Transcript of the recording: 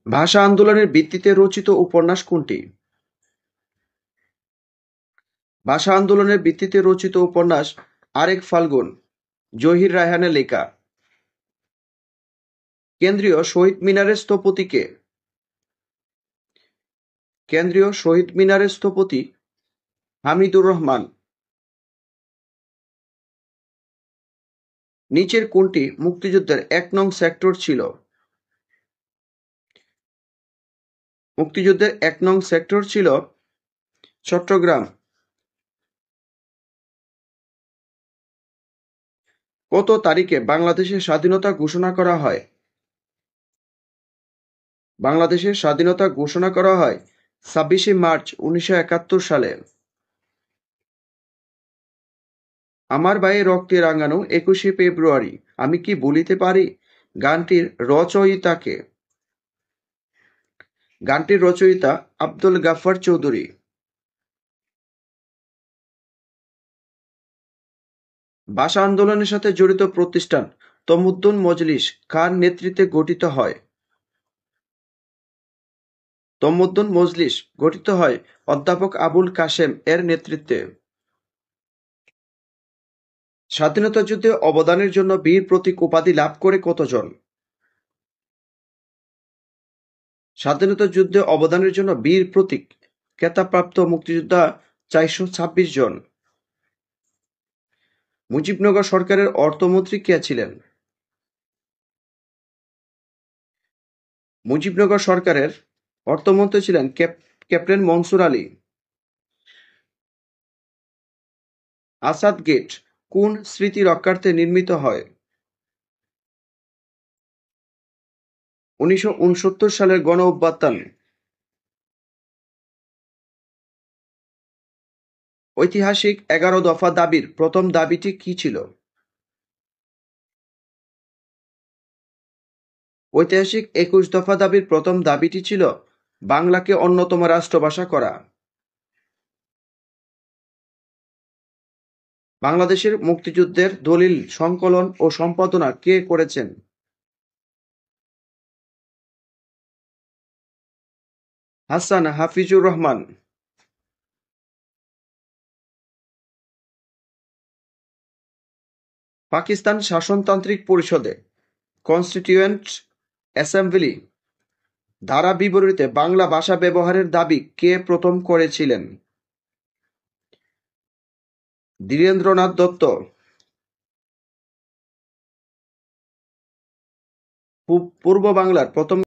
ভাষা আন্দোলনের ভিত্তিতে রচিত উপন্যাস কোনটি? ভাষা আন্দোলনের ভিত্তিতে রচিত উপন্যাস আরেক ফাল্গুন, জহির রায়হানের লেখা। কেন্দ্রীয় শহীদ মিনারের স্থপতি কে? কেন্দ্রীয় শহীদ মিনারের স্থপতি হামিদুর রহমান। নিচের কোনটি মুক্তিযুদ্ধের ১ নং সেক্টর ছিল? মুক্তিযুদ্ধের ১ নং সেক্টর ছিল চট্টগ্রাম। কত তারিখে বাংলাদেশের স্বাধীনতা ঘোষণা করা হয়? বাংলাদেশের স্বাধীনতা ঘোষণা করা হয় ২৬শে মার্চ ১৯৭১ সালে। আমার ভাইয়ের রক্তে রাঙানো ২১শে ফেব্রুয়ারি আমি কি ভুলিতে পারি গানটির রচয়িতা কে? গানটির রচয়িতা আব্দুল গাফফার চৌধুরী। ভাষা আন্দোলনের সাথে জড়িত প্রতিষ্ঠান তমুদ্দুন মজলিস কার নেতৃত্বে গঠিত হয়? তমুদ্দুন মজলিস গঠিত হয় অধ্যাপক আবুল কাশেম এর নেতৃত্বে। স্বাধীনতা যুদ্ধে অবদানের জন্য বীর প্রতীক উপাধি লাভ করে কতজন? স্বাধীনতা যুদ্ধে অবদানের জন্য বীর প্রতীক খেতাবপ্রাপ্ত মুক্তিযোদ্ধা ৪২৬ জন। মুজিবনগর সরকারের অর্থমন্ত্রী কে ছিলেন? মুজিবনগর সরকারের অর্থমন্ত্রী ছিলেন ক্যাপ্টেন মনসুর আলী। আসাদ গেট কোন স্মৃতি রক্ষার্থে নির্মিত হয়? ১৯৬৯ সালের গণঅভ্যুত্থান। ঐতিহাসিক ১১ দফা দাবির প্রথম দাবিটি কি ছিল? ঐতিহাসিক ২১ দফা দাবির প্রথম দাবিটি ছিল বাংলাকে অন্যতম রাষ্ট্রভাষা করা। বাংলাদেশের মুক্তিযুদ্ধের দলিল সংকলন ও সম্পাদনা কে করেছেন? হাসান হাফিজুর রহমান। পাকিস্তান শাসনতান্ত্রিক পরিষদে কনস্টিটিউয়েন্ট অ্যাসেম্বলি ধারা বিবরণীতে বাংলা ভাষা ব্যবহারের দাবি কে প্রথম করেছিলেন? ধীরেন্দ্রনাথ দত্ত। পূর্ব বাংলার প্রথম